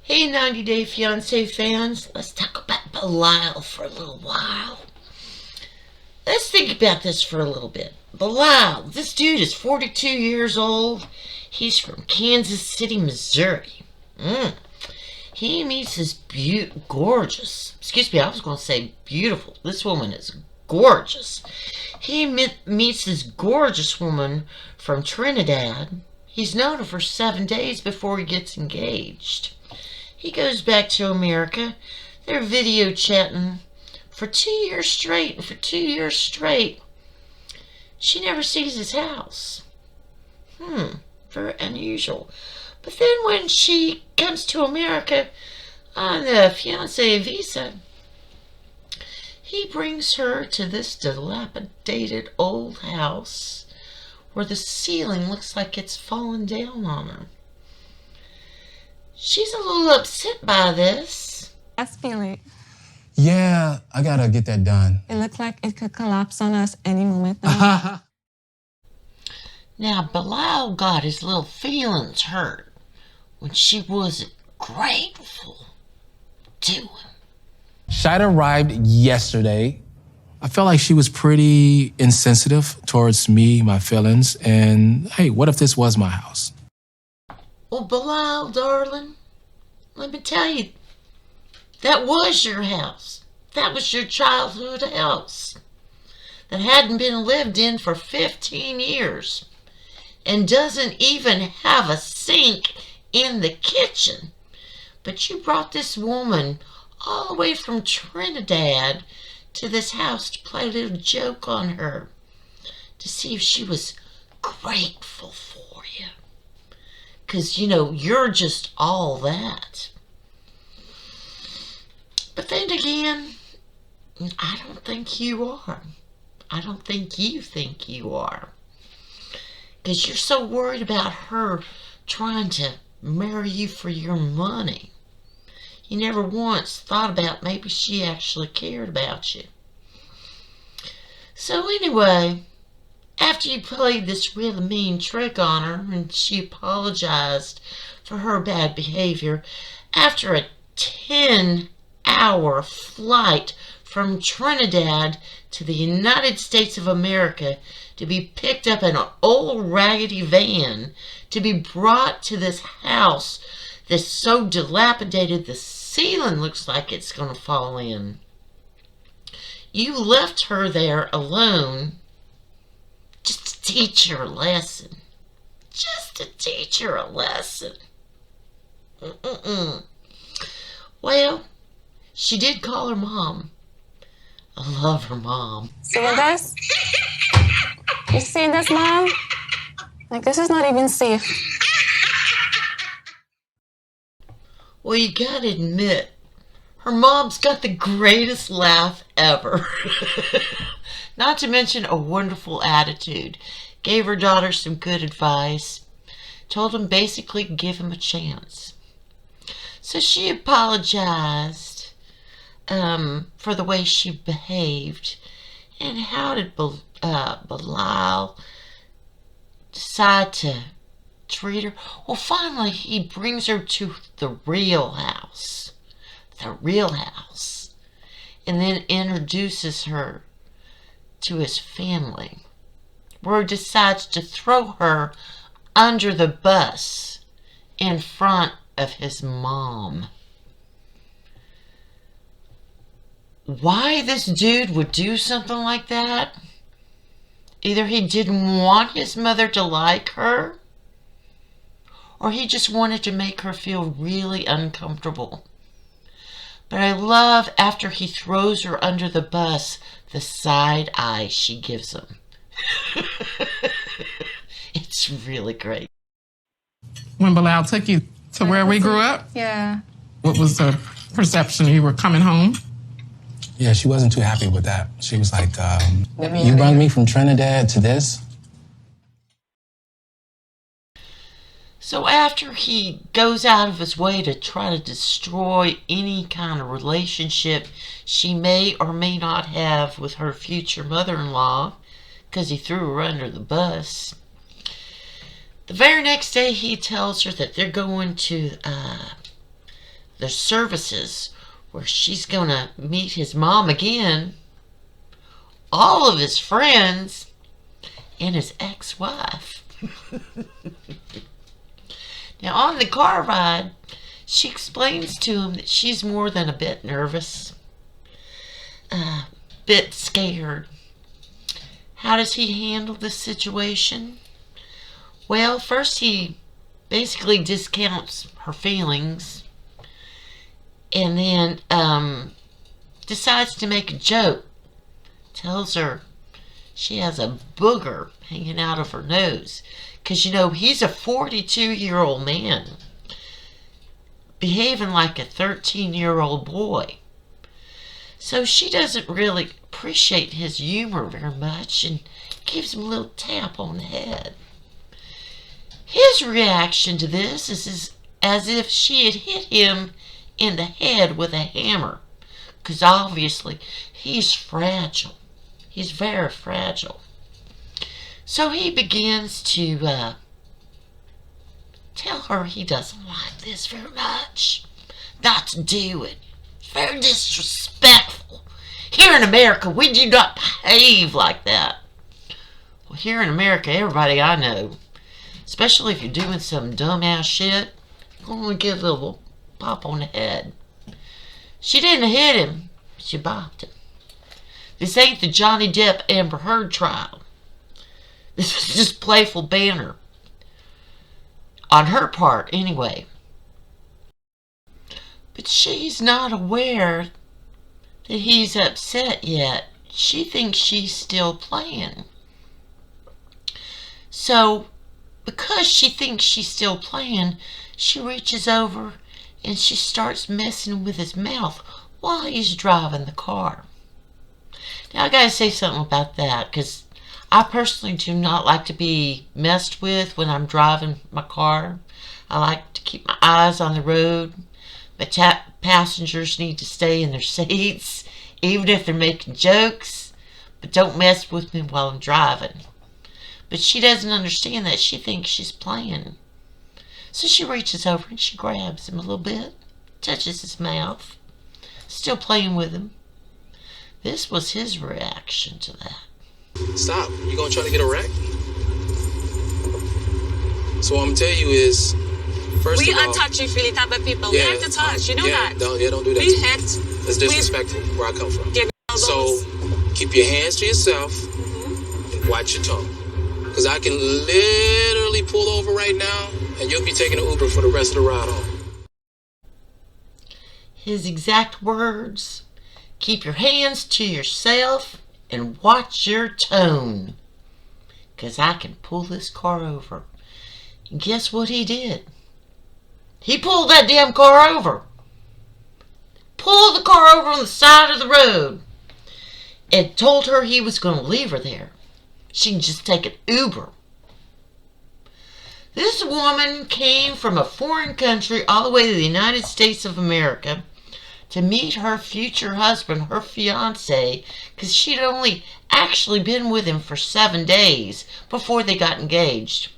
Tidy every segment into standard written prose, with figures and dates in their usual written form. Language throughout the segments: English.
Hey 90 Day Fiancé fans, let's talk about Bilal for a little while. Let's think about this for a little bit. Bilal, this dude is 42 years old. He's from Kansas City, Missouri. He meets this gorgeous, I was going to say beautiful. This woman is gorgeous. He meets this gorgeous woman from Trinidad. He's known her for 7 days before he gets engaged. He goes back to America. They're video chatting for 2 years straight. And for 2 years straight, she never sees his house. Very unusual. But then when she comes to America on the fiancé visa, he brings her to this dilapidated old house where the ceiling looks like it's fallen down on her. She's a little upset by this. That's feeling. Yeah, I gotta get that done. It looked like it could collapse on us any moment now. Now, Bilal got his little feelings hurt when she wasn't grateful to him. Shaeeda arrived yesterday. I felt like she was pretty insensitive towards me, my feelings, and hey, what if this was my house? Well, Bilal, darling, let me tell you, that was your house. That was your childhood house that hadn't been lived in for 15 years and doesn't even have a sink in the kitchen. But you brought this woman all the way from Trinidad to this house to play a little joke on her, to see if she was grateful for you. Because, you're just all that. But then again, I don't think you are. I don't think you think you are. Because you're so worried about her trying to marry you for your money. You never once thought about maybe she actually cared about you. So anyway, after you played this really mean trick on her and she apologized for her bad behavior, after a 10-hour flight from Trinidad to the United States of America to be picked up in an old raggedy van to be brought to this house that's so dilapidated the ceiling looks like it's going to fall in. You left her there alone just to teach her a lesson. Just to teach her a lesson. Well, she did call her mom. I love her mom. See this? You see this, Mom? Like, this is not even safe. Well, you gotta admit, her mom's got the greatest laugh ever. Not to mention a wonderful attitude. Gave her daughter some good advice. Told him basically give him a chance. So she apologized for the way she behaved. And how did Bilal decide to treat her? Well, finally, he brings her to the real house. The real house. And then introduces her to his family, where he decides to throw her under the bus in front of his mom. Why this dude would do something like that? Either he didn't want his mother to like her, or he just wanted to make her feel really uncomfortable. But I love, after he throws her under the bus, the side eye she gives him. It's really great. When Bilal took you to where we grew up, Yeah. what was the perception? You were coming home? Yeah, she wasn't too happy with that. She was like, you brought me from Trinidad to this? So after he goes out of his way to try to destroy any kind of relationship she may or may not have with her future mother-in-law, because he threw her under the bus, the very next day he tells her that they're going to the services where she's going to meet his mom again, all of his friends, and his ex-wife. Now, on the car ride, she explains to him that she's more than a bit nervous, a bit scared. How does he handle this situation? Well, first he basically discounts her feelings, and then decides to make a joke. Tells her she has a booger hanging out of her nose. Because, he's a 42-year-old man behaving like a 13-year-old boy. So she doesn't really appreciate his humor very much and gives him a little tap on the head. His reaction to this is as if she had hit him in the head with a hammer. Because obviously he's fragile. He's very fragile. So he begins to tell her he doesn't like this very much. Not to do it. It's very disrespectful. Here in America, we do not behave like that. Well, here in America, everybody I know, especially if you're doing some dumbass shit, you're going to get a little pop on the head. She didn't hit him. She bopped him. This ain't the Johnny Depp Amber Heard trial. This was just playful banter. On her part, anyway. But she's not aware that he's upset yet. She thinks she's still playing. So, because she thinks she's still playing, she reaches over and she starts messing with his mouth while he's driving the car. Now, I gotta say something about that, because I personally do not like to be messed with when I'm driving my car. I like to keep my eyes on the road. My passengers need to stay in their seats, even if they're making jokes, but don't mess with me while I'm driving. But she doesn't understand that. She thinks she's playing. So she reaches over and she grabs him a little bit, touches his mouth, still playing with him. This was his reaction to that. Stop. You gonna try to get a wreck? So what I'm gonna tell you is, first We of all, are touchy-feely type of people. We like to touch. You know that. Don't do that. We hit. That's disrespectful where I come from. Give So keep your hands to yourself and watch your tongue. Because I can literally pull over right now and you'll be taking an Uber for the rest of the ride home. His exact words: keep your hands to yourself and watch your tone. Because I can pull this car over. And guess what he did? He pulled that damn car over. Pulled the car over on the side of the road. And told her he was going to leave her there. She can just take an Uber. This woman came from a foreign country all the way to the United States of America to meet her future husband, her fiancé, because she'd only actually been with him for 7 days before they got engaged.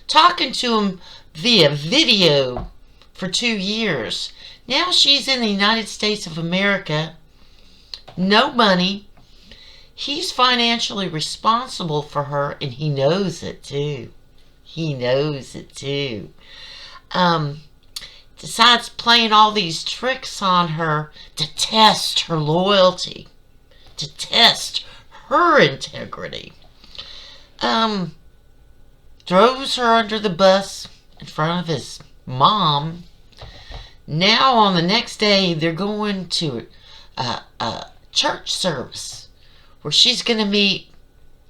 Talking to him via video for 2 years. Now she's in the United States of America. No money. He's financially responsible for her, and he knows it too. He knows it too. Decides playing all these tricks on her to test her loyalty, to test her integrity. Throws her under the bus in front of his mom. Now on the next day, they're going to a church service where she's going to meet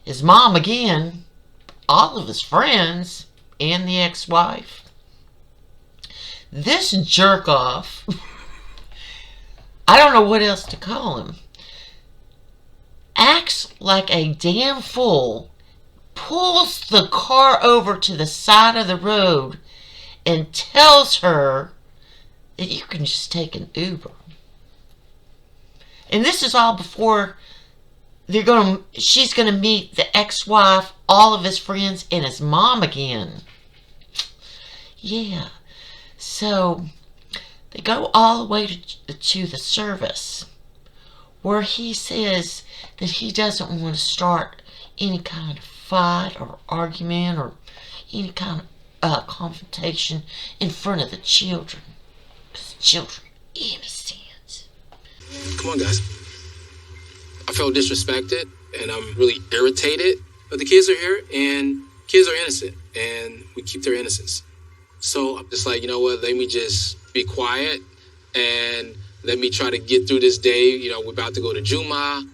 his mom again, all of his friends, and the ex-wife. This jerk-off, I don't know what else to call him, acts like a damn fool, pulls the car over to the side of the road, and tells her that you can just take an Uber. And this is all before she's gonna meet the ex-wife, all of his friends, and his mom again. Yeah. So They go all the way to the service where he says that he doesn't want to start any kind of fight or argument or any kind of confrontation in front of the children. Because the children are innocent. Come on, guys. I felt disrespected and I'm really irritated. But the kids are here and kids are innocent and we keep their innocence. So I'm just like, you know what, let me just be quiet and let me try to get through this day. You know, we're about to go to Juma,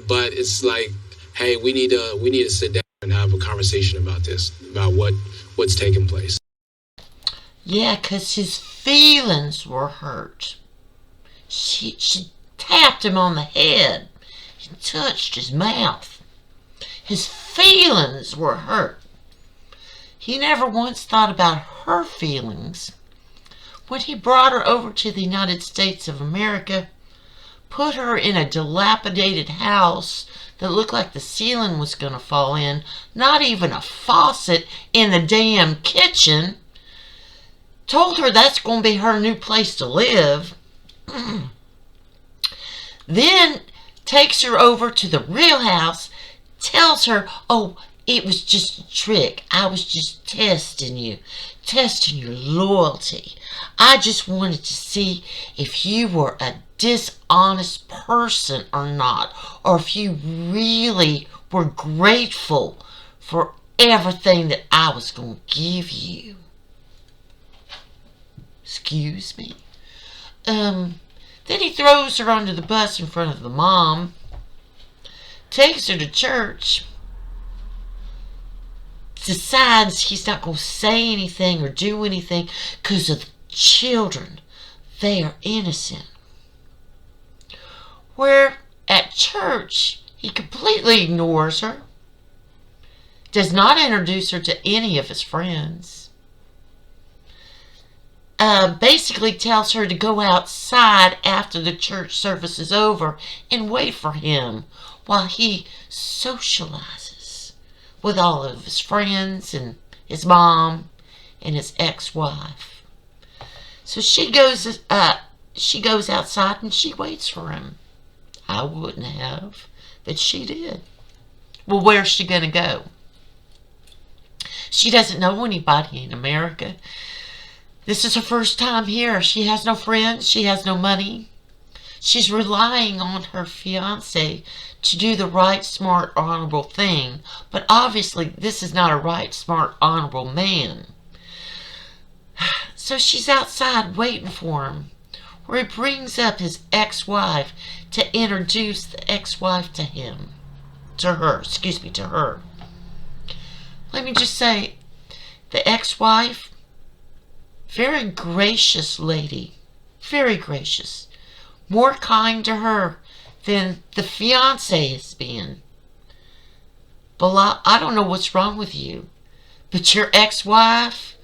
but it's like, hey, we need to sit down and have a conversation about this, about what's taking place. Yeah, 'cause his feelings were hurt. She tapped him on the head and touched his mouth. His feelings were hurt. He never once thought about her feelings. When he brought her over to the United States of America, put her in a dilapidated house that looked like the ceiling was going to fall in, not even a faucet in the damn kitchen, told her that's going to be her new place to live, then takes her over to the real house, tells her, oh, it was just a trick. I was just testing you, testing your loyalty. I just wanted to see if you were a dishonest person or not, or if you really were grateful for everything that I was going to give you. Excuse me. Then he throws her under the bus in front of the mom, takes her to church, decides he's not going to say anything or do anything because of the children. They are innocent. Where at church, he completely ignores her, does not introduce her to any of his friends, basically tells her to go outside after the church service is over and wait for him while he socializes with all of his friends and his mom and his ex-wife. So she goes outside and she waits for him. I wouldn't have, but she did. Well, where's she going to go? She doesn't know anybody in America. This is her first time here. She has no friends. She has no money. She's relying on her fiancé to do the right, smart, honorable thing. But obviously, this is not a right, smart, honorable man. So she's outside waiting for him, where he brings up his ex-wife to introduce the ex-wife to him. To her. Let me just say, the ex-wife, very gracious lady. Very gracious. More kind to her than the fiancé has been. Bilal, I don't know what's wrong with you, but your ex-wife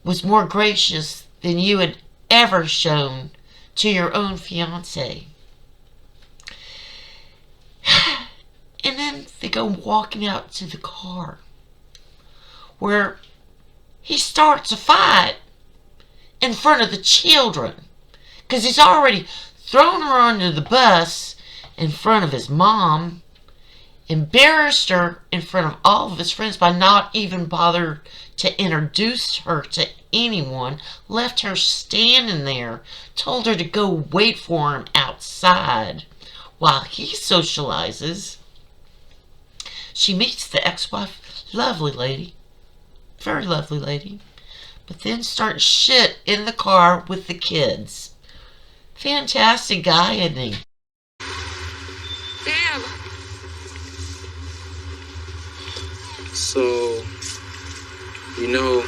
was more gracious than you had ever shown to your own fiancé. And then they go walking out to the car, where he starts a fight in front of the children, because he's already thrown her under the bus in front of his mom, embarrassed her in front of all of his friends by not even bothering to introduce her to anyone, left her standing there, told her to go wait for him outside while he socializes. She meets the ex-wife, lovely lady, very lovely lady, but then starts shit in the car with the kids. Fantastic guy, isn't he? Babe. So, you know,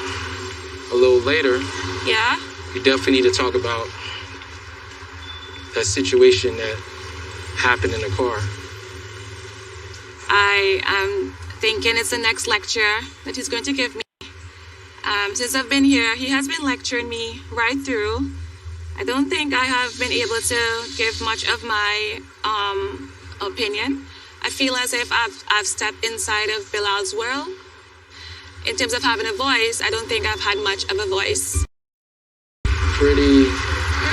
a little later, Yeah? we definitely need to talk about that situation that happened in the car. I am thinking it's the next lecture that he's going to give me. Since I've been here, he has been lecturing me right through. I don't think I have been able to give much of my opinion. I feel as if I've stepped inside of Bilal's world. In terms of having a voice, I don't think I've had much of a voice. Pretty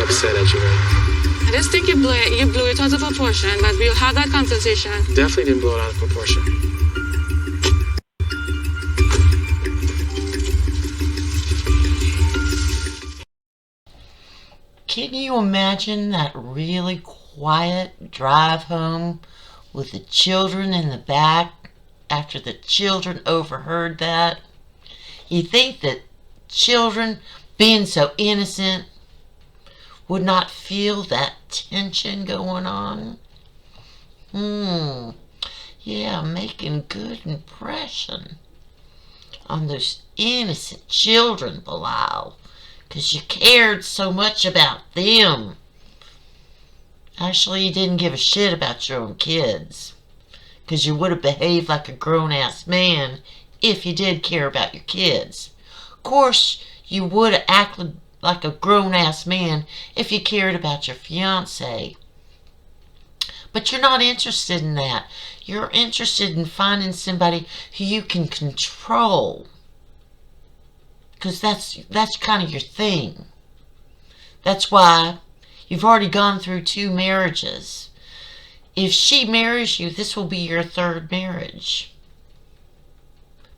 upset at you right now. I just think you blew it out of proportion, but we'll have that conversation. Definitely didn't blow it out of proportion. Can you imagine that really quiet drive home with the children in the back after the children overheard that? You think that children, being so innocent, would not feel that tension going on? Yeah, making good impression on those innocent children, Bilal, because you cared so much about them. Actually, you didn't give a shit about your own kids, because you would have behaved like a grown-ass man if you did care about your kids. Of course, you would have acted like a grown-ass man if you cared about your fiancé. But you're not interested in that. You're interested in finding somebody who you can control, because that's kind of your thing. That's why you've already gone through 2 marriages. If she marries you, this will be your 3rd marriage.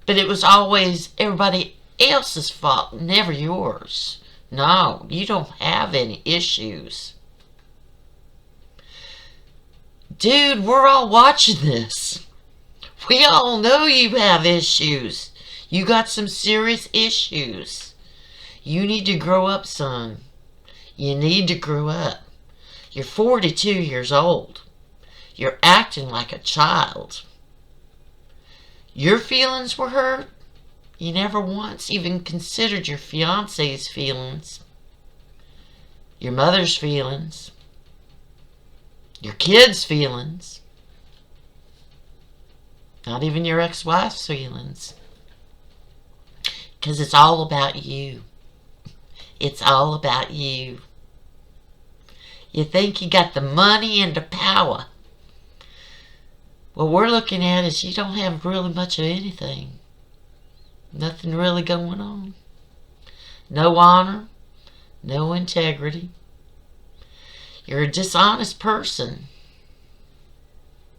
But it was always everybody else's fault, never yours. No, you don't have any issues. Dude, we're all watching this. We all know you have issues. You got some serious issues. You need to grow up, son. You need to grow up. You're 42 years old. You're acting like a child. Your feelings were hurt. You never once even considered your fiancé's feelings, your mother's feelings, your kids' feelings, not even your ex-wife's feelings. Because it's all about you. It's all about you. You think you got the money and the power. What we're looking at is you don't have really much of anything. Nothing really going on. No honor. No integrity. You're a dishonest person.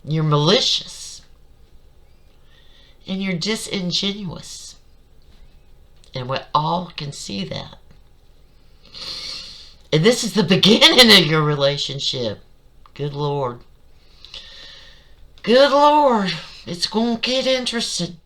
You're malicious. And you're disingenuous. And we all can see that. And this is the beginning of your relationship. Good Lord. Good Lord. It's going to get interesting.